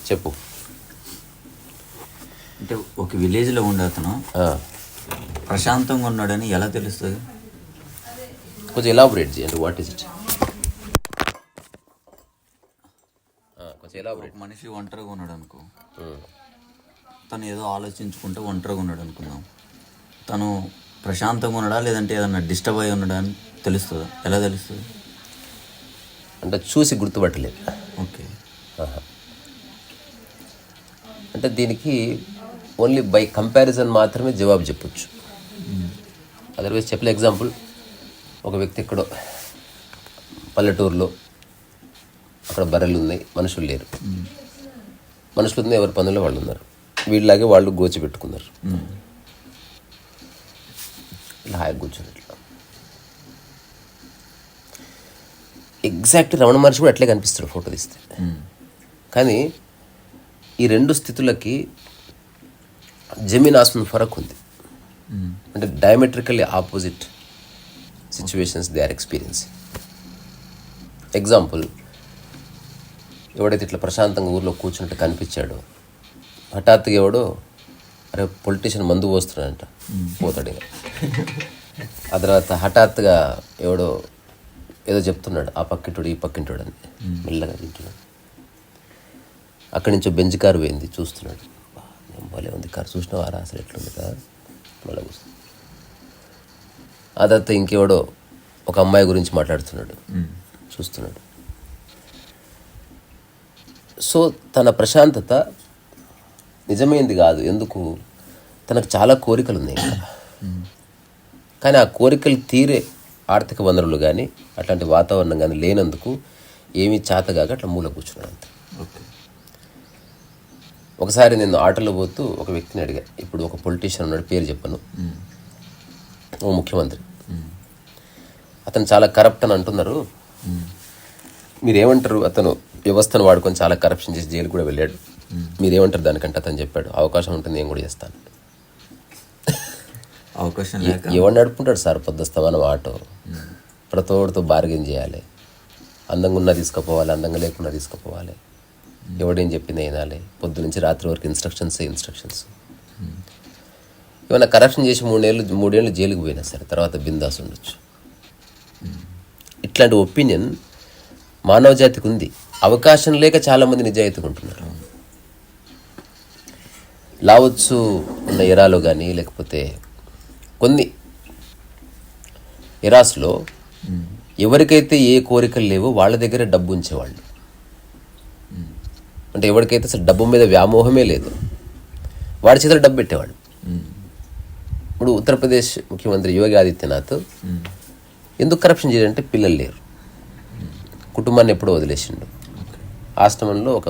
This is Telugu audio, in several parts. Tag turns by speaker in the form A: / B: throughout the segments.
A: చెప్పు.
B: అంటే ఒక విలేజ్లో ఉండే అతను ప్రశాంతంగా ఉన్నాడని ఎలా తెలుస్తుంది?
A: కొంచెం ఎలాబొరేట్ చేయండి. What is it? కొంచెం ఎలాబొరేట్.
B: మనిషి ఒంటరిగా ఉన్నాడు అనుకో, తను ఏదో ఆలోచించుకుంటే ఒంటరిగా ఉన్నాడు అనుకుందాం. తను ప్రశాంతంగా ఉన్నాడా లేదంటే ఏదన్నా డిస్టర్బ్ అయి ఉన్నాడా అని తెలుస్తుందా? ఎలా తెలుస్తుంది?
A: అంటే చూసి గుర్తుపట్టలేదు.
B: ఓకే.
A: అంటే దీనికి ఓన్లీ బై కంపారిజన్ మాత్రమే జవాబు చెప్పొచ్చు. అదర్వైజ్ చెప్పలే. ఎగ్జాంపుల్, ఒక వ్యక్తి ఎక్కడో పల్లెటూరులో, అక్కడ బర్రెలు ఉన్నాయి, మనుషులు లేరు. మనుషులు ఉంది, ఎవరి పనుల్లో వాళ్ళు ఉన్నారు. వీళ్ళలాగే వాళ్ళు గోచి పెట్టుకున్నారు. ఇలా హాయిగా కూర్చొని ఇట్లా ఎగ్జాక్ట్ రమణ మహర్షి కూడా అట్లే కనిపిస్తాడు ఫోటో తీస్తే. కానీ ఈ రెండు స్థితులకి జమీన్ ఆస్మాన్ ఫరక్ ఉంది. అంటే diametrically opposite situations they are experience. Example, ఎవడైతే ఇట్లా ప్రశాంతంగా ఊర్లో కూర్చున్నట్టు కనిపించాడో, హఠాత్తుగా ఎవడో అరే పొలిటీషియన్ మందు పోస్తున్నాడంట, పోతాడు ఇక. ఆ తర్వాత హఠాత్తుగా ఎవడో ఏదో చెప్తున్నాడు, ఆ పక్కింటోడు ఈ పక్కింటోడు అని, మెల్లగా తింటున్నాడు. అక్కడి నుంచి బెంచ్ కారు పోయింది, చూస్తున్నాడు. భలే ఉంది కారు, చూసినావారా అసలు ఎట్లుంది కదా, మళ్ళీ కూర్చున్నాడు. ఆ తర్వాత ఇంకెవడో ఒక అమ్మాయి గురించి మాట్లాడుతున్నాడు, చూస్తున్నాడు. సో తన ప్రశాంతత నిజమైంది కాదు. ఎందుకు? తనకు చాలా కోరికలు ఉన్నాయి ఇంకా. కానీ ఆ కోరికలు తీరే ఆర్థిక వనరులు కానీ అట్లాంటి వాతావరణం కానీ లేనందుకు ఏమీ చేతగాక అట్లా మూల కూర్చున్నాడు అంతే. ఒకసారి నేను ఆటోలో పోతూ ఒక వ్యక్తిని అడిగా. ఇప్పుడు ఒక పొలిటీషియన్ ఉన్నాడు, పేరు చెప్పను, ఓ ముఖ్యమంత్రి. అతను చాలా కరప్ట్ అని అంటున్నారు, మీరేమంటారు? అతను వ్యవస్థను వాడుకొని చాలా కరప్షన్ చేసి జైలు కూడా వెళ్ళాడు, మీరేమంటారు దానికంటే? అతను చెప్పాడు, అవకాశం ఉంటుంది నేను కూడా చేస్తాను.
B: అవకాశం
A: ఎవరు నడుపుకుంటాడు సార్ పొద్దుస్తమానం ఆటో? ప్రతోడితో బార్గెన్ చేయాలి, అందంగా ఉన్నా తీసుకుపోవాలి, అందంగా లేకున్నా తీసుకుపోవాలి, ఎవడేం చెప్పింది వినాలి, పొద్దు నుంచి రాత్రి వరకు ఇన్స్ట్రక్షన్స్. ఏమైనా కరప్షన్ చేసి మూడేళ్ళు జైలుకి పోయినా సరే తర్వాత బిందాస్ ఉండొచ్చు. ఇట్లాంటి ఒపీనియన్ మానవ జాతికి ఉంది. అవకాశం లేక చాలామంది నిజాయితీగా ఉంటున్నారు. లావొచ్చు ఉన్న ఎరాలో కానీ లేకపోతే కొన్ని ఎరాస్లో ఎవరికైతే ఏ కోరికలు లేవో వాళ్ళ దగ్గర డబ్బు ఉంచేవాళ్ళు. అంటే ఎవరికైతే అసలు డబ్బు మీద వ్యామోహమే లేదు వాడి చేతిలో డబ్బు పెట్టేవాడు. ఇప్పుడు ఉత్తరప్రదేశ్ ముఖ్యమంత్రి యోగి ఆదిత్యనాథ్ ఎందుకు కరప్షన్ చేయాలంటే పిల్లలు లేరు, కుటుంబాన్ని ఎప్పుడో వదిలేసిండు. ఆశ్రమంలో ఒక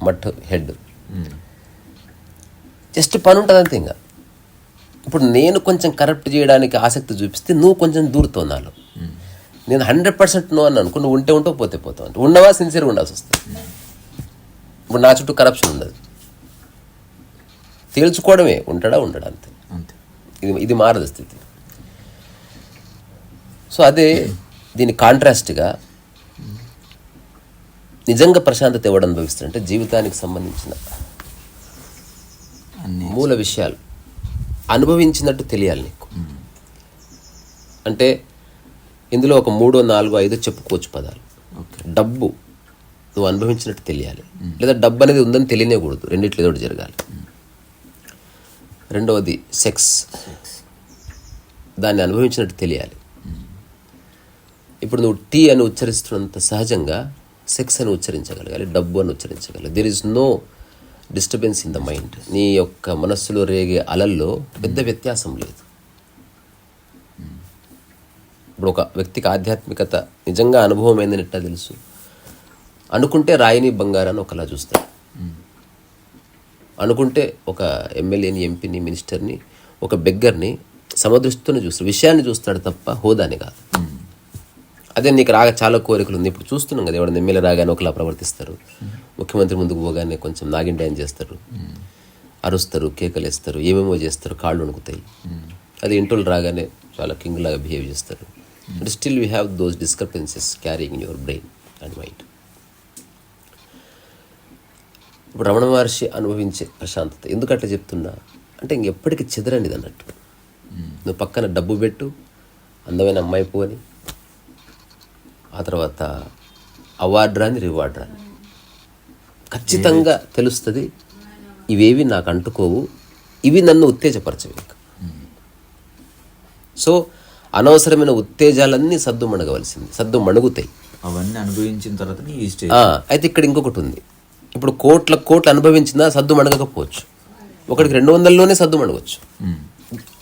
A: మఠ్ హెడ్, జస్ట్ పని ఉంటుంది అంతే. ఇంకా ఇప్పుడు నేను కొంచెం కరప్ట్ చేయడానికి ఆసక్తి చూపిస్తే నువ్వు కొంచెం దూరుతావు నాలో. నేను 100% నో అని అనుకో, నువ్వు ఉంటే ఉంటావు, పోతే పోతావు. అంటే ఉన్నవా సిన్సియర్గా ఉండాల్సి వస్తుంది. ఇప్పుడు నా చుట్టూ కరప్షన్ ఉండదు, తేల్చుకోవడమే, ఉంటాడా ఉండడా అంతే. ఇది మారదు స్థితి. సో అదే దీని కాంట్రాస్ట్గా నిజంగా ప్రశాంతత ఎవడు అనుభవిస్తాడంటే జీవితానికి సంబంధించిన మూల విషయాలు అనుభవించినట్టు తెలియాలి నీకు. అంటే ఇందులో ఒక 3, 4, 5 చెప్పుకోవచ్చు పదాలు. డబ్బు నువ్వు అనుభవించినట్టు తెలియాలి, లేదా డబ్బు అనేది ఉందని తెలియనేకూడదు, రెండిట్లో ఏదో జరగాలి. రెండవది సెక్స్, దాన్ని అనుభవించినట్టు తెలియాలి. ఇప్పుడు నువ్వు టీ అని ఉచ్చరిస్తున్నంత సహజంగా సెక్స్ అని ఉచ్చరించగలగాలి, డబ్బు అని ఉచ్చరించగలగాలి. There is no disturbance in the mind. నీ యొక్క మనస్సులో రేగే అలల్లో పెద్ద వ్యత్యాసం లేదు. ఇప్పుడు ఒక వ్యక్తికి ఆధ్యాత్మికత నిజంగా అనుభవం అయిందని ఎట్లా తెలుసు? అనుకుంటే రాయిని బంగారాన్ని ఒకలా చూస్తాడు, అనుకుంటే ఒక ఎమ్మెల్యేని, ఎంపీని, మినిస్టర్ని, ఒక బెగ్గర్ని సమదృష్టితోనే చూస్తాడు, విషయాన్ని చూస్తాడు తప్ప హోదాని కాదు. అదే నీకు రాగా చాలా కోరికలు ఉంది. ఇప్పుడు చూస్తున్నాం కదా, ఎవరైనా ఎమ్మెల్యే రాగానే ఒకలా ప్రవర్తిస్తారు, ముఖ్యమంత్రి ముందుకు పోగానే కొంచెం నాగిండాయని చేస్తారు. అరుస్తారు, కేకలేస్తారు, ఏమేమో చేస్తారు, కాళ్ళు వణుకుతాయి. అది ఇంటోళ్ళు రాగానే చాలా కింగ్ లాగా బిహేవ్ చేస్తారు. But still you have those discrepancies carrying in your brain and mind. ఇప్పుడు రమణ మహర్షి అనుభవించే ప్రశాంతత ఎందుకు అట్లా చెప్తున్నా అంటే ఇంకెప్పటికీ చెదరనిది అన్నట్టు. నువ్వు పక్కన డబ్బు పెట్టు, అందమైన అమ్మాయి పోని, ఆ తర్వాత అవార్డు రాని రివార్డు రాని ఖచ్చితంగా తెలుస్తుంది. ఇవేవి నాకు అంటుకోవు, ఇవి నన్ను ఉత్తేజపరచవు. ఇంకా సో అనవసరమైన ఉత్తేజాలన్నీ సద్దు మణగవలసింది, సద్దు మణుగుతాయి.
B: అవన్నీ అనుభవించిన తర్వాత ఈ స్టేజ్.
A: అయితే ఇక్కడ ఇంకొకటి ఉంది. ఇప్పుడు కోట్లు అనుభవించినా సద్దు మణగకపోవచ్చు. ఒకటికి 200లోనే సద్దు మణగవచ్చు.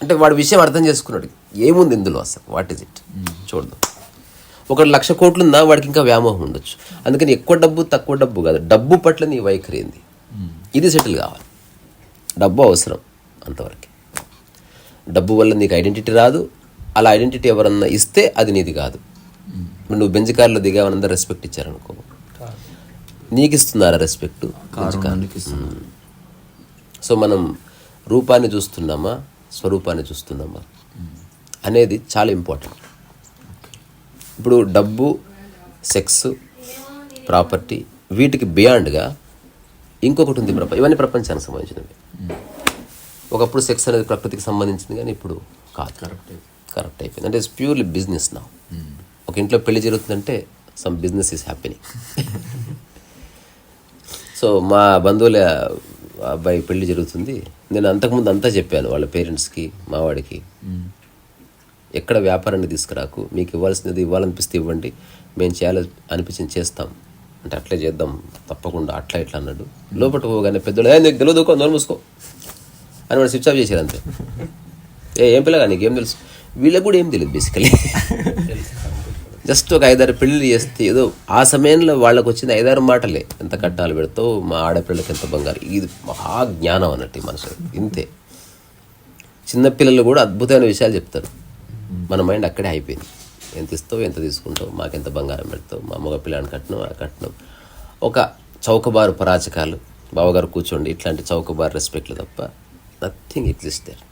A: అంటే వాడి విషయం అర్థం చేసుకున్నాడు, ఏముంది ఇందులో అసలు, వాట్ ఈజ్ ఇట్ చూడదు. ఒకటి 1,00,000 కోట్లు ఉందా, వాడికి ఇంకా వ్యామోహం ఉండొచ్చు. అందుకని ఎక్కువ డబ్బు తక్కువ డబ్బు కాదు, డబ్బు పట్ల నీ వైఖరి ఏంది, ఇది సెటిల్ కావాలి. డబ్బు అవసరం అంతవరకు. డబ్బు వల్ల నీకు ఐడెంటిటీ రాదు. అలా ఐడెంటిటీ ఎవరన్నా ఇస్తే అది నీది కాదు. నువ్వు బెంజ్ కార్లో దిగావని అందరూ రెస్పెక్ట్ ఇచ్చారనుకో, నీకు ఇస్తున్నారా రెస్పెక్ట్? సో మనం రూపాన్ని చూస్తున్నామా, స్వరూపాన్ని చూస్తున్నామా అనేది చాలా ఇంపార్టెంట్. ఇప్పుడు డబ్బు, సెక్స్, ప్రాపర్టీ వీటికి బియాండ్గా ఇంకొకటి ఉంది ఇవన్నీ ప్రపంచానికి సంబంధించినవి. ఒకప్పుడు సెక్స్ అనేది ప్రకృతికి సంబంధించింది, కానీ ఇప్పుడు కాదు, కరెక్ట్ అయిపోయింది. అంటే ఇట్స్ ప్యూర్లీ బిజినెస్ నా. ఒక ఇంట్లో పెళ్లి జరుగుతుందంటే some business is happening. So మా బంధువుల అబ్బాయి పెళ్లి జరుగుతుంది. నేను అంతకుముందు అంతా చెప్పాను వాళ్ళ పేరెంట్స్కి, మా వాడికి, ఎక్కడ వ్యాపారాన్ని తీసుకురాకు, మీకు ఇవ్వాల్సినది ఇవ్వాలనిపిస్తే ఇవ్వండి, మేము చేయాలి అనిపించింది చేస్తాం అంటే అట్లే చేద్దాం తప్పకుండా, అట్లా ఇట్లా అన్నాడు. లోపల పోగానే పెద్దోళ్ళు నీకు తెలియదుకో, నోరు మూసుకో అని వాడు స్విచ్ ఆఫ్ చేశారు అంతే. ఏం పిల్లగా నీకేం తెలుసు? వీళ్ళకి కూడా ఏం తెలియదు బేసికలీ. జస్ట్ ఒక 5-6 పెళ్ళిళ్ళు చేస్తే ఏదో ఆ సమయంలో వాళ్ళకి వచ్చింది 5-6 మాటలే. ఎంత కట్నాలు పెడతావు, మా ఆడపిల్లలకి ఎంత బంగారు, ఇది మహా జ్ఞానం అన్నట్టు మనుషులు. ఇంతే. చిన్నపిల్లలు కూడా అద్భుతమైన విషయాలు చెప్తారు. మన మైండ్ అక్కడే అయిపోయింది. ఎంత ఇస్తావు, ఎంత తీసుకుంటావు, మాకెంత బంగారం పెడతావు, మా మగ పిల్లని కట్నం, ఆ కట్నం, ఒక చౌకబారు పరాచకాలు, బావగారు కూర్చోండి, ఇట్లాంటి చౌకబారు రెస్పెక్ట్లు తప్ప నథింగ్ ఎగ్జిస్ట్ దేర్.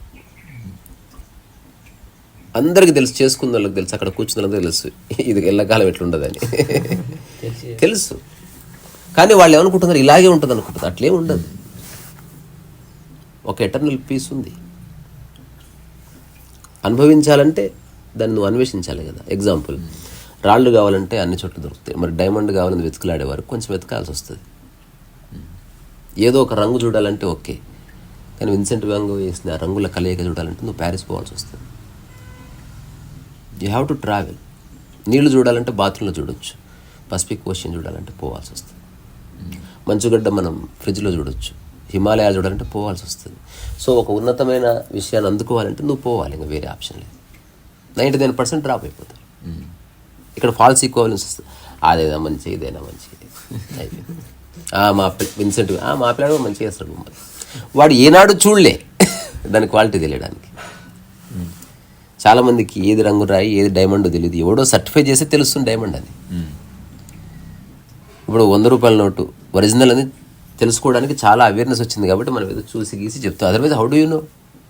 A: అందరికీ తెలుసు, చేసుకున్న వాళ్ళకి తెలుసు, అక్కడ కూర్చున్న వాళ్ళకి తెలుసు ఇది ఎల్లకాలం ఎట్లుండదని తెలుసు. కానీ వాళ్ళు ఏమనుకుంటున్నారు, ఇలాగే ఉంటుంది అనుకుంటున్నారు. అట్లే ఉండదు. ఒక ఎటర్నల్ పీస్ ఉంది. అనుభవించాలంటే దాన్ని నువ్వు అన్వేషించాలి కదా. ఎగ్జాంపుల్, రాళ్ళు కావాలంటే అన్ని చోట్ల దొరుకుతాయి. మరి డైమండ్ కావాలని వెతుకులాడేవారు కొంచెం వెతకాల్సి వస్తుంది. ఏదో ఒక రంగు చూడాలంటే ఓకే, కానీ విన్సెంట్ వ్యాంగో వేసిన ఆ రంగుల కలయిక చూడాలంటే నువ్వు ప్యారిస్ పోవాల్సి వస్తుంది. You have to travel. నీళ్లు చూడాలంటే బాత్రూంలో చూడొచ్చు, పసిఫిక్ ఓషన్ చూడాలంటే పోవాల్సి వస్తుంది. మంచుగడ్డ మనం ఫ్రిడ్జ్లో చూడొచ్చు, హిమాలయాలు చూడాలంటే పోవాల్సి వస్తుంది. సో ఒక ఉన్నతమైన విషయాన్ని అందుకోవాలంటే నువ్వు పోవాలి, ఇంకా వేరే ఆప్షన్ లేదు. 99% డ్రాప్ అయిపోతారు. ఇక్కడ ఫాల్స్ ఈక్వలెన్స్ వస్తుంది. అదేనా మంచి, ఇదేనా మంచి అయిపోయింది. మా విన్సెంట్ మా పిల్లాడు మంచిగా చేస్తాడు. వాడు ఏనాడు చూడలే దాని క్వాలిటీ తెలియడానికి. చాలామందికి ఏది రంగు రాయి, ఏది డైమండ్ తెలియదు. ఎవడో సర్టిఫై చేస్తే తెలుస్తుంది డైమండ్ అని. ఇప్పుడు 100 రూపాయల నోటు ఒరిజినల్ అని తెలుసుకోవడానికి చాలా అవేర్నెస్ వచ్చింది కాబట్టి మనం ఏదో చూసి గీసి చెప్తాం. Otherwise how do you know?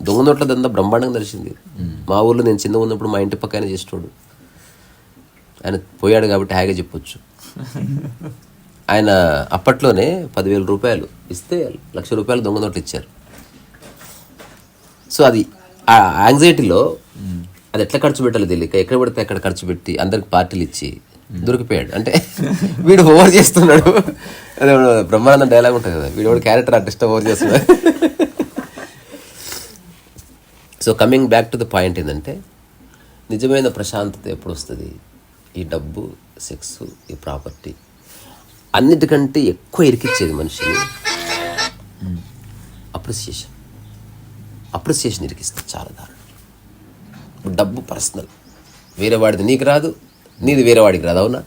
A: దొంగ నోట్ల దందా బ్రహ్మాండంగా తెలిసింది. మా ఊర్లో నేను చిన్నగా ఉన్నప్పుడు మా ఇంటి పక్కన చేసేటోడు. ఆయన పోయాడు కాబట్టి హాయిగా చెప్పొచ్చు. ఆయన అప్పట్లోనే 10,000 రూపాయలు ఇస్తే 1,00,000 రూపాయలు దొంగ నోట్లు ఇచ్చారు. సో అది ఆ యాంగ్జైటీలో అది ఎట్లా ఖర్చు పెట్టాలో తెలియక ఎక్కడ పడితే అక్కడ ఖర్చు పెట్టి అందరికి పార్టీలు ఇచ్చి దొరికిపోయాడు. అంటే వీడు ఓవర్ చేస్తున్నాడు. అదే బ్రహ్మానందం డైలాగ్ ఉంటుంది కదా, వీడు క్యారెక్టర్ ఆర్టిస్ట్ ఓవర్ చేస్తున్నాడు. So coming back to the point ఏంటంటే, నిజమైన ప్రశాంతత ఎప్పుడు వస్తుంది? ఈ డబ్బు, సెక్స్, ఈ ప్రాపర్టీ అన్నిటికంటే ఎక్కువ ఇరికిచ్చేది మనిషిని అప్రిసియేషన్ ఇరికిస్తుంది చాలా దారుణం. డబ్బు పర్సనల్, వేరే వాడిది నీకు రాదు, నీది వేరే వాడికి రాదు, అవునా?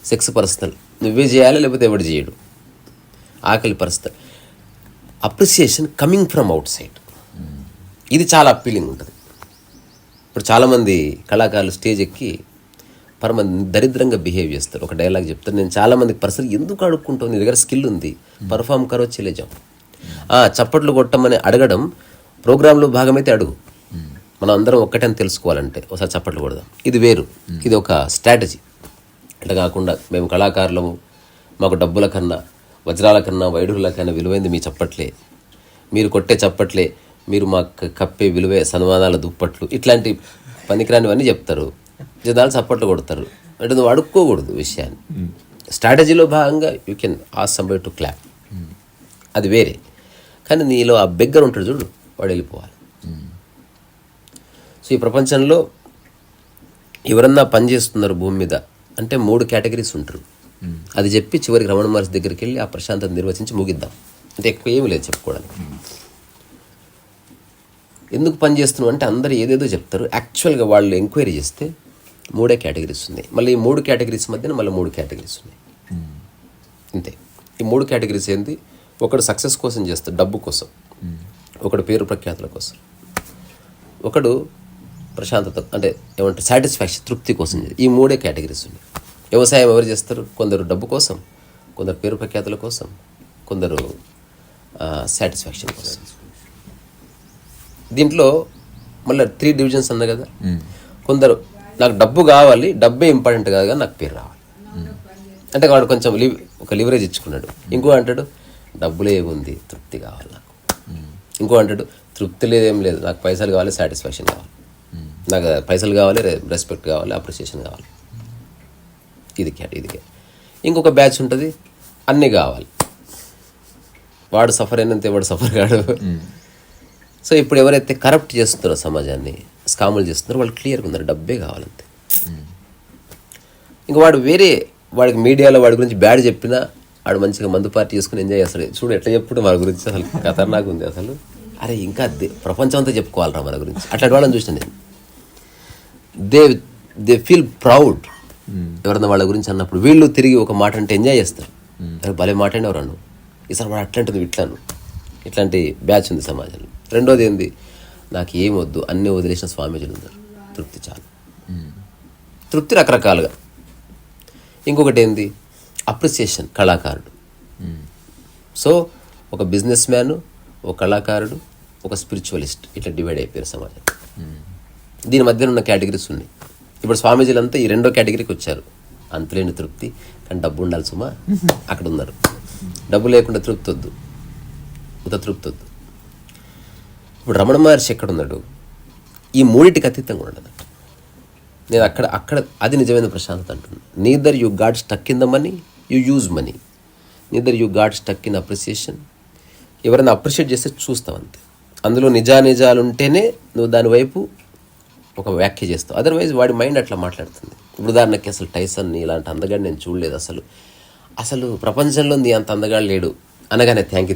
A: సెక్స్ పర్సనల్, నువ్వే చేయాలి లేకపోతే ఎవడు చేయడు. ఆకలి personal. Appreciation coming from out side, ఇది చాలా అప్పీలింగ్ ఉంటుంది. ఇప్పుడు చాలామంది కళాకారులు స్టేజ్ ఎక్కి పరమంది దరిద్రంగా బిహేవ్ చేస్తారు. ఒక డైలాగ్ చెప్తారు, నేను చాలామందికి పర్సనల్ ఎందుకు అడుక్కుంటావు, నీ దగ్గర స్కిల్ ఉంది, పర్ఫామ్ కరో చలే జాओ. చప్పట్లు కొట్టమని అడగడం ప్రోగ్రాంలో భాగమైతే అడుగు, మనం అందరం ఒక్కటే అని తెలుసుకోవాలంటే ఒకసారి చప్పట్లు కొడదాం, ఇది వేరు, ఇది ఒక స్ట్రాటజీ. అట్లా కాకుండా మేము కళాకారులము, మాకు డబ్బుల కన్నా వజ్రాల కన్నా వైఢూర్ల కన్నా విలువైంది మీ చప్పట్లే, మీరు కొట్టే చప్పట్లే, మీరు మాకు కప్పే విలువే సన్మానాల దుప్పట్లు, ఇట్లాంటి పనికిరానివన్నీ చెప్తారు, జనాలు చప్పట్లు కొడతారు. అంటే నువ్వు అడుక్కోకూడదు విషయాన్ని. స్ట్రాటజీలో భాగంగా you can ask somebody to clap, అది వేరే. కానీ నీలో ఆ బెగ్గర్ ఉంటాడు చూడు, వాడు వెళ్ళిపోవాలి. సో ఈ ప్రపంచంలో ఎవరన్నా పని చేస్తున్నారు భూమి మీద అంటే 3 కేటగిరీస్ ఉంటారు. అది చెప్పి చివరికి రమణ మహర్షి దగ్గరికి వెళ్ళి ఆ ప్రశాంతత నిర్వచించి ముగిద్దాం. అంటే ఎక్కువ ఏమి లేదు చెప్పుకోవడానికి. ఎందుకు పని చేస్తున్నాం అంటే అందరూ ఏదేదో చెప్తారు, యాక్చువల్గా వాళ్ళు ఎంక్వైరీ చేస్తే 3 కేటగిరీస్ ఉన్నాయి. మళ్ళీ ఈ 3 కేటగిరీస్ మధ్యన మళ్ళీ 3 కేటగిరీస్ ఉన్నాయి. అంతే. ఈ 3 కేటగిరీస్ ఏంది? ఒకడు సక్సెస్ కోసం చేస్తాడు, డబ్బు కోసం, ఒకడు పేరు ప్రఖ్యాతుల కోసం, ఒకడు ప్రశాంతత అంటే ఏమంటారు సాటిస్ఫాక్షన్ తృప్తి కోసం. ఈ 3 కేటగిరీస్ ఉన్నాయి. వ్యవసాయం ఎవరు చేస్తారు? కొందరు డబ్బు కోసం, కొందరు పేరు ప్రఖ్యాతుల కోసం, కొందరు సాటిస్ఫాక్షన్ కోసం. దీంట్లో మళ్ళీ 3 డివిజన్స్ అన్నా కదా. కొందరు నాకు డబ్బు కావాలి, డబ్బే ఇంపార్టెంట్ కాదు కానీ నాకు పేరు రావాలి అంటే వాడు కొంచెం ఒక లివరేజ్ ఇచ్చుకున్నాడు. ఇంకో అంటాడు డబ్బులే ఉంది, తృప్తి కావాలి నాకు. ఇంకో అంటాడు తృప్తి లేదేం లేదు, నాకు పైసలు కావాలి, సాటిస్ఫాక్షన్ కావాలి, నాకు పైసలు కావాలి, రెస్పెక్ట్ కావాలి, అప్రిసియేషన్ కావాలి. ఇది ఇంకొక బ్యాచ్ ఉంటుంది అన్నీ కావాలి, వాడు సఫర్ అయినంత వాడు సఫర్ కాడు. సో ఇప్పుడు ఎవరైతే కరప్ట్ చేస్తున్నారో సమాజాన్ని, స్కాములు చేస్తున్నారో వాళ్ళు క్లియర్గా ఉన్నారు, డబ్బే కావాలంతే. ఇంకా వాడు వేరే వాడికి మీడియాలో వాడి గురించి బ్యాడ్ చెప్పినా వాడు మంచిగా మందు పార్టీ చేసుకుని ఎంజాయ్ చేస్తాడు. చూడు ఎట్లా చెప్పుడు మన గురించి, అసలు ఖతర్నాక్ ఉంది అసలు. అరే ఇంకా ప్రపంచం అంతా చెప్పుకోవాలరా మన గురించి. అట్లాంటి వాళ్ళని చూసిన నేను. దే ఫీల్ ప్రౌడ్ ఎవరన్నా వాళ్ళ గురించి అన్నప్పుడు. వీళ్ళు తిరిగి ఒక మాట అంటే ఎంజాయ్ చేస్తారు. భలే మాట అంటే ఎవరన్నా ఈసారి వాడు అట్లాంటిది ఇట్లాంటి బ్యాచ్ ఉంది సమాజంలో. రెండోది ఏంది, నాకు ఏం వద్దు అన్నీ వదిలేసిన స్వామీజీలు ఉన్నారు, తృప్తి చాలు. తృప్తి రకరకాలుగా. ఇంకొకటి ఏంది, అప్రిసియేషన్, కళాకారుడు. సో ఒక బిజినెస్ మ్యాను, ఒక కళాకారుడు, ఒక స్పిరిచువలిస్ట్, ఇట్లా డివైడ్ అయిపోయారు సమాజం. దీని మధ్యన ఉన్న కేటగిరీస్ ఉన్నాయి. ఇప్పుడు స్వామీజీలంతా ఈ 2వ కేటగిరీకి వచ్చారు. అంతులేని తృప్తి కానీ డబ్బు ఉండాలి సుమా, అక్కడ ఉన్నారు. డబ్బు లేకుండా తృప్తి వద్దు, తృప్తి వద్దు. ఇప్పుడు రమణ మహర్షి ఎక్కడున్నాడు? ఈ 3టికి అతీతంగా ఉండదు. నేను అక్కడ అది నిజమైన ప్రశాంతత అంటున్నాను. Neither you got stuck in the money, you use money. Neither you got stuck in appreciation. ఎవరైనా అప్రిషియేట్ చేస్తే చూస్తావు అంతే. అందులో నిజాలు ఉంటేనే నువ్వు దాని వైపు ఒక వ్యాఖ్య చేస్తావు. అదర్వైజ్ వాడి మైండ్ అట్లా మాట్లాడుతుంది. ఇప్పుడు ఉదాహరణకి అసలు టైసన్ని ఇలాంటి అందగాడు నేను చూడలేదు, అసలు ప్రపంచంలో నీ అంత అందగాడు లేడు అనగానే థ్యాంక్ యూ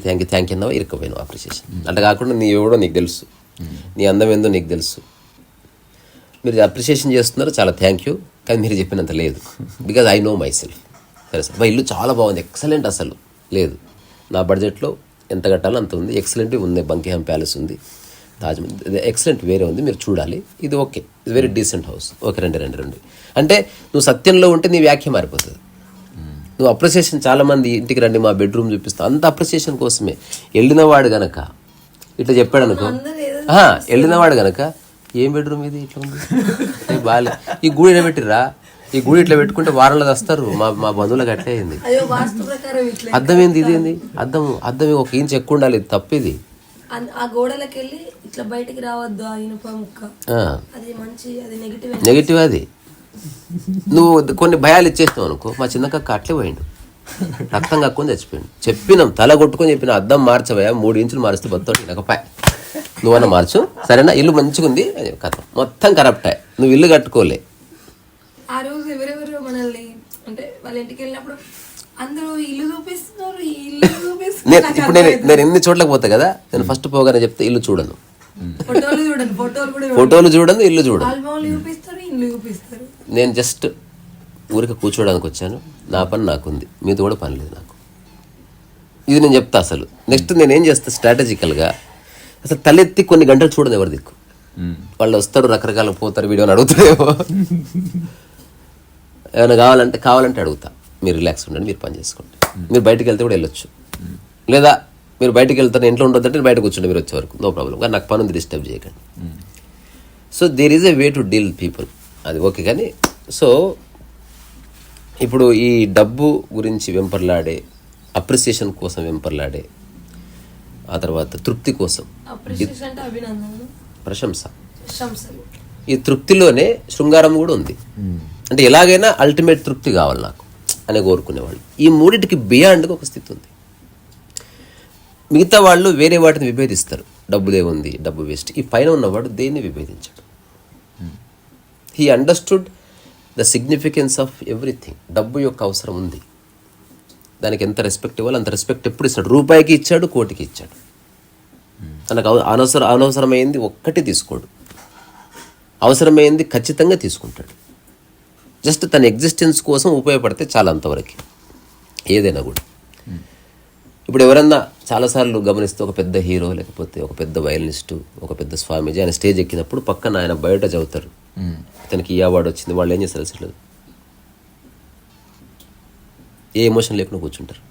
A: అన్నావా, ఇరుక్కుపోయినావు అప్రిషియేషన్. అట్లా కాకుండా నీ ఎవడో నీకు తెలుసు, నీ అందం ఏందో నీకు తెలుసు. మీరు అప్రిషియేషన్ చేస్తున్నారు, చాలా థ్యాంక్ యూ, కానీ మీరు చెప్పినంత లేదు. Because I know my self. సరే సార్ ఇల్లు చాలా బాగుంది, ఎక్సలెంట్, అసలు లేదు నా బడ్జెట్లో ఎంత కట్టాలో అంత ఉంది, ఎక్సలెంట్ ఉంది, బంకింగ్హామ్ ప్యాలెస్ ఉంది, తాజ్మహల్ ఎక్సలెంట్ వేరే ఉంది, మీరు చూడాలి, ఇది ఓకే, ఇది వెరీ డీసెంట్ హౌస్, ఓకే రండి. అంటే నువ్వు సత్యంలో ఉంటే నీ వ్యాఖ్య మారిపోతుంది. నువ్వు అప్రిసియేషన్, చాలామంది ఇంటికి రండి మా బెడ్రూమ్ చూపిస్తావు, అంత అప్రిసియేషన్ కోసమే. వెళ్ళినవాడు గనక ఇట్లా చెప్పాడు అనుకో, వెళ్ళినవాడు గనక ఏం బెడ్రూమ్ ఇది ఇట్లా ఉంది, బాలే, ఈ గుడి ఇట్లా పెట్టిర్రా, ఈ గుడి ఇట్లా పెట్టుకుంటే వారంలో వస్తారు, మా బంధువులకు అట్లే అయింది. అద్దం ఏంది, ఇదేంది అద్దం 1 ఇంచ్ ఎక్కువ ఉండాలి, ఇది తప్పిది.
C: ఆ గోడలకి వెళ్ళి ఇట్లా బయటికి రావద్దు, ఆ ఇనుప ముక్క, అది మంచి, అది
A: నెగిటివ్. అది నువ్వు కొన్ని భయాలు ఇచ్చేస్తావు అనుకో. మా చిన్నకక్క అట్లే పోయిండు, రక్తం కక్కుని చచ్చిపోయిండు. చెప్పినాం, తల కొట్టుకొని చెప్పిన అద్దం మార్చవయా, 3 ఇంచులు మారిస్తే బతోటి నాకు పాయ్, నువ్వన్నా మార్చు సరేనా, ఇల్లు మంచిగా ఉంది కథ, మొత్తం కరప్ట్ అయ్యి నువ్వు ఇల్లు కట్టుకోలే.
C: ఆ రోజు ఎవరెవరు మనల్ని అంటే వాళ్ళ ఇంటికి వెళ్ళినప్పుడు అందరూ ఇల్లు చూపిస్తున్నారు.
A: ఇప్పుడు నేను ఎన్ని చోట్లకి పోతా కదా, నేను ఫస్ట్ పోగానే చెప్తే ఇల్లు చూడను, ఫోటోలు చూడను, ఇల్లు చూడను. నేను జస్ట్ ఊరికి కూర్చోడానికి వచ్చాను, నా పని నాకుంది, మీతో కూడా పని లేదు నాకు. ఇది నేను చెప్తా. అసలు నెక్స్ట్ నేను ఏం చేస్తా, స్ట్రాటజికల్గా అసలు తలెత్తి కొన్ని గంటలు చూడను ఎవరి దిక్కు. వాళ్ళు వస్తారు, రకరకాల పోతారు, వీడియోని అడుగుతారేమో, ఏమైనా కావాలంటే అడుగుతా, మీరు రిలాక్స్ ఉండండి, మీరు పని చేసుకోండి, మీరు బయటకు వెళ్తే కూడా వెళ్ళొచ్చు, లేదా మీరు బయటకు వెళ్తారు, ఇంట్లో ఉండొద్దంటే బయట కూర్చోండి మీరు వచ్చే వరకు, నో ప్రాబ్లం, కానీ నాకు పని ఉంది, డిస్టర్బ్ చేయకండి. So there is a way to deal people, అది ఓకే. కానీ సో ఇప్పుడు ఈ డబ్బు గురించి వెంపర్లాడే, అప్రిసియేషన్ కోసం వెంపర్లాడే, ఆ తర్వాత తృప్తి కోసం,
C: అప్రిషియేషన్ అంటే అభినందనలు,
A: ప్రశంస,
C: ప్రశంసలు.
A: ఈ తృప్తిలోనే శృంగారం కూడా ఉంది. అంటే ఎలాగైనా అల్టిమేట్ తృప్తి కావాలి నాకు అని కోరుకునేవాళ్ళు. ఈ మూడింటికి బియాండ్గా ఒక స్థితి ఉంది. మిగతా వాళ్ళు వేరే వాటిని విభేదిస్తారు, డబ్బుదే ఉంది, డబ్బు వేస్ట్. ఈ పైన ఉన్నవాడు దేన్ని విభేదించాడు. He understood the significance of everything. డబ్బు యొక్క అవసరం ఉంది, దానికి ఎంత రెస్పెక్ట్ ఇవ్వాలి అంత రెస్పెక్ట్ ఎప్పుడు ఇస్తాడు. రూపాయికి ఇచ్చాడు, కోటికి ఇచ్చాడు. తనకు అనవసరమైంది ఒక్కటి తీసుకోడు, అవసరమైంది ఖచ్చితంగా తీసుకుంటాడు. జస్ట్ తన ఎగ్జిస్టెన్స్ కోసం ఉపయోగపడితే చాలా, అంతవరకు ఏదైనా కూడా. ఇప్పుడు ఎవరన్నా చాలాసార్లు గమనిస్తే ఒక పెద్ద హీరో లేకపోతే ఒక పెద్ద వయలినిస్టు, ఒక పెద్ద స్వామీజీ ఆయన స్టేజ్ ఎక్కినప్పుడు పక్కన ఆయన బయట చదువుతారు, ఇతనికి ఈ అవార్డు వచ్చింది. వాళ్ళు ఏం చేస్తారు అసలు? ఏ ఎమోషన్ లేకుండా కూర్చుంటారు.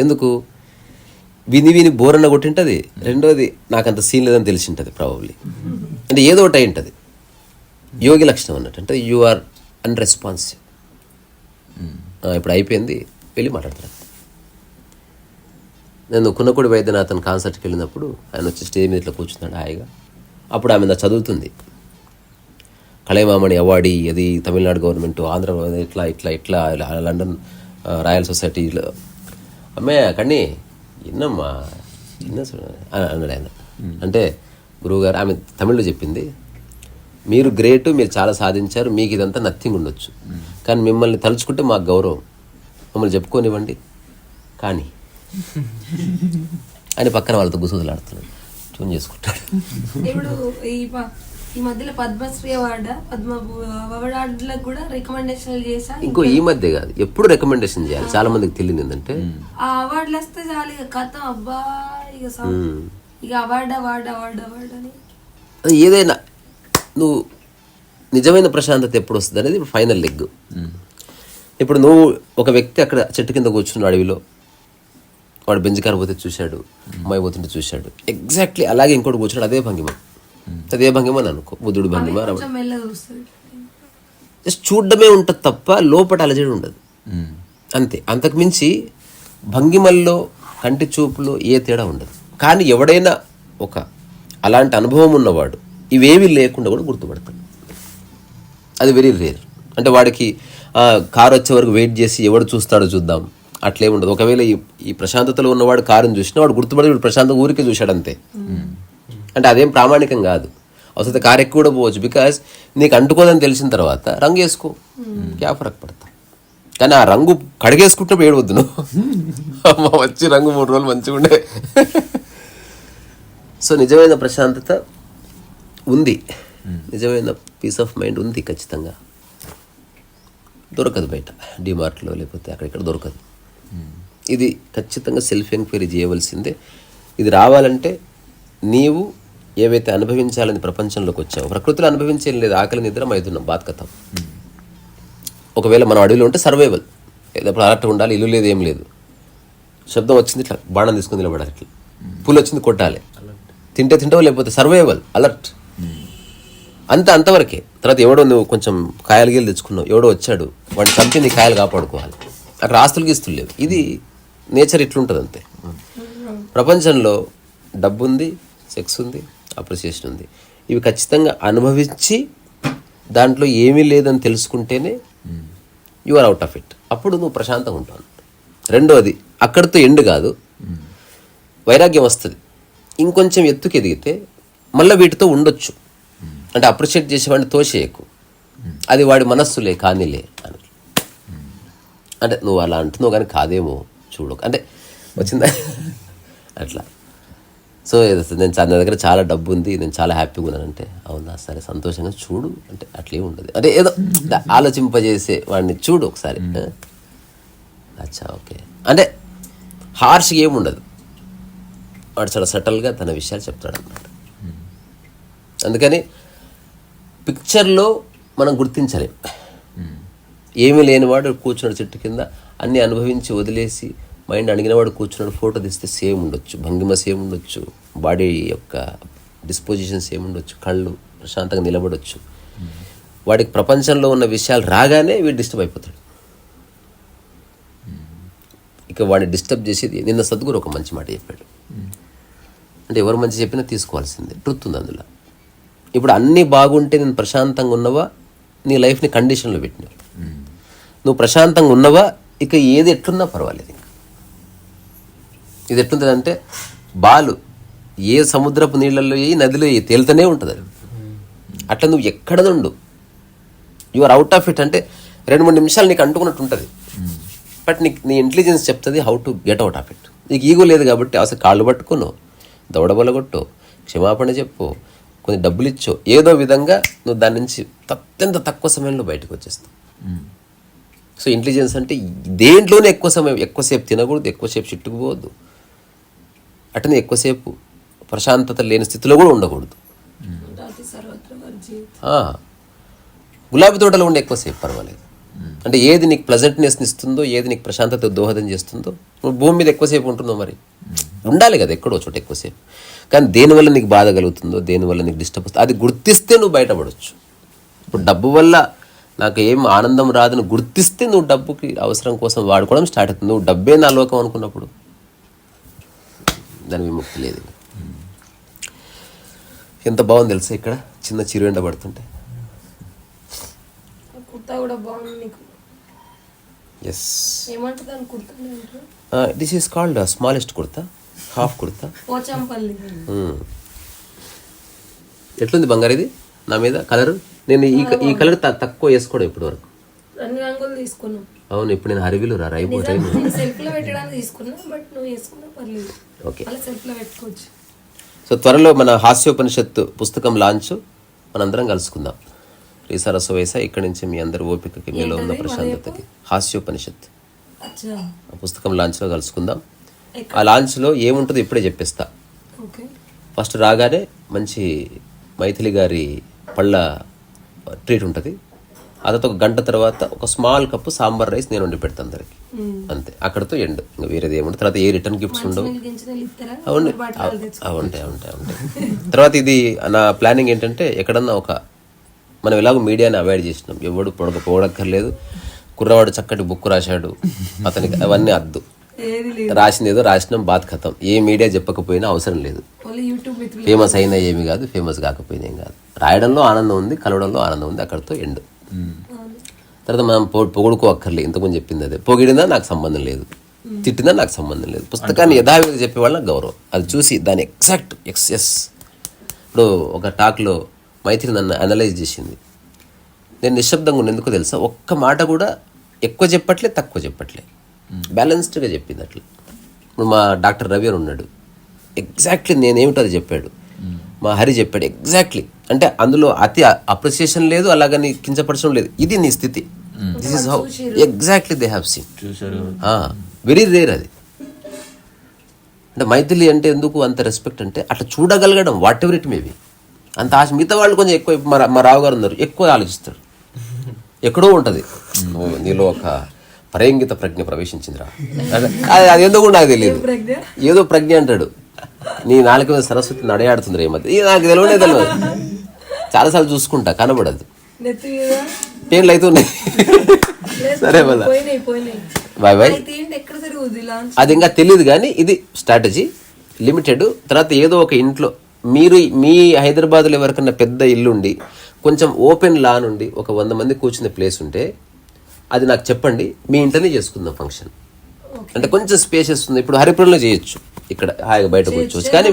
A: ఎందుకు? విని బోరన్న కొట్టింటుంది. రెండోది నాకు అంత సీన్ లేదని తెలిసి ఉంటుంది ప్రాబబ్లీ. అంటే ఏదో ఒకటి అయి ఉంటుంది. యోగి లక్షణం అన్నట్టు, అంటే యు ఆర్ అన్రెస్పాన్సివ్. ఇప్పుడు అయిపోయింది, వెళ్ళి మాట్లాడతారు. నేను కున్నకుడి వైద్యనాథన్ కాన్సర్ట్కి వెళ్ళినప్పుడు ఆయన వచ్చి స్టేజ్ మీద ఇట్లా కూర్చున్నాడు హాయిగా. అప్పుడు ఆమె నా చదువుతుంది, కళైమామణి అవార్డీ, అది తమిళనాడు గవర్నమెంట్, ఆంధ్ర ఇట్లా ఇట్లా ఇట్లా లండన్ రాయల్ సొసైటీలో. అమ్మే కన్నీ ఎన్నమ్మా చిన్న అన్నాడు ఆయన. అంటే గురువుగారు, ఆమె తమిళ్లో చెప్పింది, మీరు గ్రేటు, మీరు చాలా సాధించారు, మీకు ఇదంతా నథింగ్ ఉండొచ్చు, కానీ మిమ్మల్ని తలుచుకుంటే మాకు గౌరవం, మమ్మల్ని చెప్పుకోనివ్వండి కానీ అని పక్కన వాళ్ళతో గుసగుసలాడుతున్నాడు, ట్యూన్ చేసుకుంటాడు.
C: ఇప్పుడు ఈ మధ్యలో పద్మశ్రీ అవార్డు, పద్మ అవార్డులకు కూడా రికమెండేషన్లు చేశా.
A: ఇంకో ఈ మధ్య కాదు, ఎప్పుడు రికమెండేషన్ చేయాలి. చాలా మందికి తెలియదు ఏంటంటే
C: ఆ అవార్డులు వస్తే చాలు ఇక కథ, అబ్బా ఇక అవార్డు అని.
A: ఏదైనా నువ్వు నిజమైన ప్రశాంతత ఎప్పుడు వస్తుంది అనేది ఇప్పుడు ఫైనల్ లెగ్. ఇప్పుడు నువ్వు ఒక వ్యక్తి అక్కడ చెట్టు కింద కూర్చున్నాడు అడవిలో, వాడు బెంజ్ కారు పోతే చూశాడు, అమ్మాయి పోతుంటే చూశాడు, ఎగ్జాక్ట్లీ అలాగే ఇంకోటి కూర్చున్నాడు, అదే భంగిమ, అదే భంగిమ అని అనుకో, బుద్ధుడు భంగిమ. జస్ట్ చూడడమే ఉంటుంది తప్ప లోపల అలజడి ఉండదు అంతే. అంతకు మించి భంగిమల్లో, కంటి చూపులో ఏ తేడా ఉండదు. కానీ ఎవడైనా ఒక అలాంటి అనుభవం ఉన్నవాడు ఇవేవి లేకుండా కూడా గుర్తుపడతాడు. అది వెరీ రేర్. అంటే వాడికి కారు వచ్చే వరకు వెయిట్ చేసి ఎవడు చూస్తాడో చూద్దాం అట్లే ఉండదు. ఒకవేళ ఈ ప్రశాంతతలో ఉన్నవాడు కారుని చూసినా వాడు గుర్తుపడి వీడు ప్రశాంతంగా ఊరికే చూశాడు అంతే. అంటే అదేం ప్రామాణికం కాదు. అవసరం కారు ఎక్కువ కూడా పోవచ్చు, బికాస్ నీకు అంటుకోదని తెలిసిన తర్వాత రంగు వేసుకో, క్యా ఫరక్ పడతా. కానీ ఆ రంగు కడిగేసుకుంటే ఏడవద్దు నువ్వు, అమ్మ వచ్చి రంగు 3 రోజులు మంచిగా ఉండే. సో నిజమైన ప్రశాంతత ఉంది, నిజమైన పీస్ ఆఫ్ మైండ్ ఉంది, ఖచ్చితంగా దొరకదు బయట, డిమార్ట్లో లేకపోతే అక్కడిక్కడ దొరకదు. ఇది ఖచ్చితంగా సెల్ఫ్ ఎంక్వైరీ చేయవలసిందే. ఇది రావాలంటే నీవు ఏవైతే అనుభవించాలని ప్రపంచంలోకి వచ్చావు, ప్రకృతిలో అనుభవించేం లేదు, ఆకలి నిద్ర మైదున్నాం బాత్కథం. ఒకవేళ మనం అడవిలో ఉంటే సర్వైవల్, ఎప్పుడు అలర్ట్ ఉండాలి, ఇల్లు లేదు ఏం లేదు, శబ్దం వచ్చింది ఇట్లా బాణం తీసుకుని నిలబడాలి, ఇట్లా పూలు వచ్చింది కొట్టాలి, తింటావో లేకపోతే సర్వైవల్, అలర్ట్ అంతవరకే. తర్వాత ఎవడో నువ్వు కొంచెం కాయలు గీలు తెచ్చుకున్నావు, ఎవడో వచ్చాడు వాడిని చంపి నీ కాయలు కాపాడుకోవాలి, అక్కడ ఆస్తులు గీస్తులు లేవు. ఇది నేచర్ ఇట్లుంటుంది అంతే. ప్రపంచంలో డబ్బు ఉంది, సెక్స్ ఉంది, అప్రిసియేషన్ ఉంది, ఇవి ఖచ్చితంగా అనుభవించి దాంట్లో ఏమీ లేదని తెలుసుకుంటేనే you are out of it. అప్పుడు నువ్వు ప్రశాంతంగా ఉంటావు. రెండోది అక్కడితో ఎండు కాదు, వైరాగ్యం వస్తుంది. ఇంకొంచెం ఎత్తుకు ఎదిగితే మళ్ళీ వీటితో ఉండొచ్చు. అంటే అప్రిషియేట్ చేసేవాడిని తోసేయకు, అది వాడి మనస్సులే కానీలే అని. అంటే నువ్వు అలా అంటున్నావు కానీ కాదేమో చూడు, అంటే వచ్చిందా అట్లా. సో నేను నా దగ్గర చాలా డబ్బు ఉంది, నేను చాలా హ్యాపీగా ఉన్నానంటే, అవునా సరే సంతోషంగా చూడు అంటే అట్లే ఉండదు. అంటే ఏదో ఆలోచింపజేసే వాడిని చూడు ఒకసారి, అచ్చా ఓకే అంటే హార్ష్గా ఏముండదు, వాడు చాలా సటల్గా తన విషయాలు చెప్తాడు అన్నమాట. అందుకని పిక్చర్లో మనం గుర్తించలేం. ఏమీ లేనివాడు కూర్చున్న చెట్టు కింద అన్నీ అనుభవించి వదిలేసి మైండ్ అడిగినవాడు కూర్చున్నాడు, ఫోటో తీస్తే సేమ్ ఉండొచ్చు, భంగిమ సేమ్ ఉండొచ్చు, బాడీ యొక్క డిస్పోజిషన్ సేమ్ ఉండొచ్చు, కళ్ళు ప్రశాంతంగా నిలబడొచ్చు. వాడికి ప్రపంచంలో ఉన్న విషయాలు రాగానే వీడు డిస్టర్బ్ అయిపోతాడు. ఇక వాడిని డిస్టర్బ్ చేసేది నిన్న సద్గురు ఒక మంచి మాట చెప్పాడు. అంటే ఎవరు మంచి చెప్పినా తీసుకోవాల్సిందే, ట్రుత్ ఉంది అందులో. ఇప్పుడు అన్నీ బాగుంటే నేను ప్రశాంతంగా ఉన్నవా, నీ లైఫ్ని కండిషన్లో పెట్టినారు. నువ్వు ప్రశాంతంగా ఉన్నవా, ఇక ఏది ఎట్లున్నా పర్వాలేదు. ఇంకా ఇది ఎట్లుంటుందంటే బాలు ఏ సముద్రపు నీళ్ళల్లో ఏ నదిలో ఏ తేలుతూనే ఉంటుంది. అది అట్లా నువ్వు ఎక్కడ నుండు you are out of it అంటే 2-3 నిమిషాలు నీకు అంటుకున్నట్టు ఉంటుంది. బట్ నీ ఇంటెలిజెన్స్ చెప్తుంది how to get out of it. నీకు ఈగో లేదు కాబట్టి అసలు కాళ్ళు పట్టుకును, దవడబలగొట్టు, క్షమాపణ చెప్పు, కొన్ని డబ్బులు ఇచ్చో, ఏదో విధంగా నువ్వు దాని నుంచి అత్యంత తక్కువ సమయంలో బయటకు వచ్చేస్తావు. సో ఇంటెలిజెన్స్ అంటే దేంట్లోనే ఎక్కువసేపు తినకూడదు, ఎక్కువసేపు చిట్టుకుపోవద్దు, అటనే ఎక్కువసేపు ప్రశాంతత లేని స్థితిలో కూడా ఉండకూడదు. గులాబీ తోటలో ఉండే ఎక్కువసేపు పర్వాలేదు. అంటే ఏది నీకు ప్లెజెంట్నెస్ని ఇస్తుందో, ఏది నీకు ప్రశాంతత దోహదం చేస్తుందో, నువ్వు భూమి మీద ఎక్కువసేపు ఉంటుందో మరి ఉండాలి కదా ఎక్కడో చోట ఎక్కువసేపు. కానీ దేనివల్ల నీకు బాధ కలుగుతుందో, దేనివల్ల నీకు డిస్టర్బ్ వస్తుందో అది గుర్తిస్తే నువ్వు బయటపడవచ్చు. ఇప్పుడు డబ్బు వల్ల నాకు ఏం ఆనందం రాదని గుర్తిస్తే నువ్వు డబ్బుకి అవసరం కోసం వాడుకోవడం స్టార్ట్ అవుతుంది. నువ్వు డబ్బే నా లోకం అనుకున్నప్పుడు దాని విముక్తి లేదు. ఎంత బాగుంది తెలుసా, ఇక్కడ చిన్న చిరువెండ పడుతుంటే.
C: కుర్తా కూడా బాగుంది నీకు.
A: ఎస్,
C: ఏమంటుంది దాని kurta?
A: This is called smallest kurta, half kurta.
C: Pochampally.
A: ఎట్లుంది బంగారు ఇది నా మీద కలర్? నేను ఈ కలర్ తక్కువ వేసుకోవడం ఇప్పటి వరకు.
C: 2 రంగులు తీసుకున్నాం.
A: అవును, ఇప్పుడు నేను హరివిలు రాయిపోతాయి.
C: సెల్ఫ్ లో పెట్టడానికి తీసుకున్నా, బట్ నువ్వు వేసుకున్నా పర్లేదు.
A: ఓకే,
C: అలా సెల్ఫ్ లో పెట్టుకోవచ్చు.
A: సో త్వరలో మన హాస్యోపనిషత్తు పుస్తకం లాంచ్ మనందరం కలుసుకుందాం. రీసారస వయస ఇక్కడి నుంచి మీ అందరి ఓపికకి, మీలో ఉన్న ప్రశాంతతకి. హాస్యోపనిషత్ ఆ పుస్తకం లాంచ్లో కలుసుకుందాం. ఆ లాంచ్లో ఏముంటుందో ఇప్పుడే చెప్పేస్తా. ఫస్ట్ రాగానే మంచి మైథిలి గారి పళ్ళ ట్రీట్ ఉంటుంది. ఆ తర్వాత 1 గంట తర్వాత ఒక స్మాల్ కప్పు సాంబార్ రైస్ నేను వండి పెడతాను అందరికి. అంతే, అక్కడతో ఎండ్. ఇంకా వేరేది ఏముంటుంది. తర్వాత ఏ రిటర్న్ గిఫ్ట్స్ ఉండవు. ఉంటాయి. తర్వాత ఇది నా ప్లానింగ్ ఏంటంటే, ఎక్కడన్నా మనం ఎలాగో మీడియాని అవాయిడ్ చేసినాం, ఎవడు పొగడక్కర్లేదు. కుర్రవాడు చక్కటి బుక్ రాశాడు, అతనికి అవన్నీ అద్దు. రాసింది ఏదో రాసినాం, బాత్ ఖతం. ఏ మీడియా చెప్పకపోయినా అవసరం లేదు. ఫేమస్ అయినా ఏమి కాదు, ఫేమస్ కాకపోయినా ఏం కాదు. రాయడంలో ఆనందం ఉంది, కలవడంలో ఆనందం ఉంది, అక్కడితో ఎండ్. తర్వాత మనం పొగుడుకో అక్కర్లేదు. ఇంతకుముందు చెప్పింది అదే. పొగిడినా నాకు సంబంధం లేదు, తిట్టినా నాకు సంబంధం లేదు. పుస్తకాన్ని యథావిధి చెప్పే వాళ్ళ గౌరవం. అది చూసి దాని ఎగ్జాక్ట్ ఎస్. ఇప్పుడు ఒక టాక్లో మైత్రి నన్ను అనలైజ్ చేసింది. నేను నిశ్శబ్దంగా ఉన్న ఎందుకో తెలుసా, ఒక్క మాట కూడా ఎక్కువ చెప్పట్లే, తక్కువ చెప్పట్లే, బ్యాలెన్స్డ్గా చెప్పింది అట్లా. ఇప్పుడు మా డాక్టర్ రవి అని ఉన్నాడు, ఎగ్జాక్ట్లీ నేనేమిటో అది చెప్పాడు. మా హరి చెప్పాడు ఎగ్జాక్ట్లీ. అంటే అందులో అతి అప్రిసియేషన్ లేదు, అలాగని కించపరచడం లేదు. ఇది నీ స్థితి. This is how exactly they have seen. Very rare అది. అంటే మైథిలి అంటే ఎందుకు అంత రెస్పెక్ట్ అంటే, అట్లా చూడగలగడం, వాట్ ఎవర్ ఇట్ మేబీ. అంత ఆశ. మిగతా వాళ్ళు కొంచెం ఎక్కువ, మా రావు గారు ఉన్నారు, ఎక్కువ ఆలోచిస్తారు. ఎక్కడో ఉంటుంది నీలో ఒక పరేంగిత ప్రజ్ఞ ప్రవేశించిందిరా. అది ఎందుకు నాకు తెలియదు. ఏదో ప్రజ్ఞ అంటాడు. నీ నాలుక మీద సరస్వతి నడయాడుతుంది రే మధ్య. నాకు తెలియదు. చాలాసార్లు చూసుకుంటా, కనబడదు. పెయిన్లు అవుతున్నాయి. సరే మళ్ళా బాయ్ బాయ్. అది ఇంకా తెలియదు కానీ ఇది స్ట్రాటజీ లిమిటెడ్. తర్వాత ఏదో ఒక ఇంట్లో మీరు మీ హైదరాబాద్లో ఎవరికన్నా పెద్ద ఇల్లుండి కొంచెం ఓపెన్ లాన్ ఉండి ఒక 100 మంది కూర్చునే ప్లేస్ ఉంటే అది నాకు చెప్పండి, మీ ఇంట్లోనే చేసుకుందాం ఫంక్షన్. అంటే కొంచెం స్పేసెస్ ఉంది. ఇప్పుడు హరిపురంలో చేయొచ్చు, ఇక్కడ హాయిగా బయట కూర్చోవచ్చు. కానీ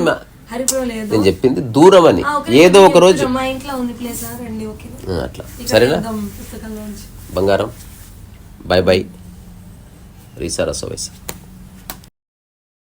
A: నేను చెప్పింది దూరం అని. ఏదో ఒక రోజు అట్లా. సరేనా బంగారం? Bye bye. రీసారస వయసు.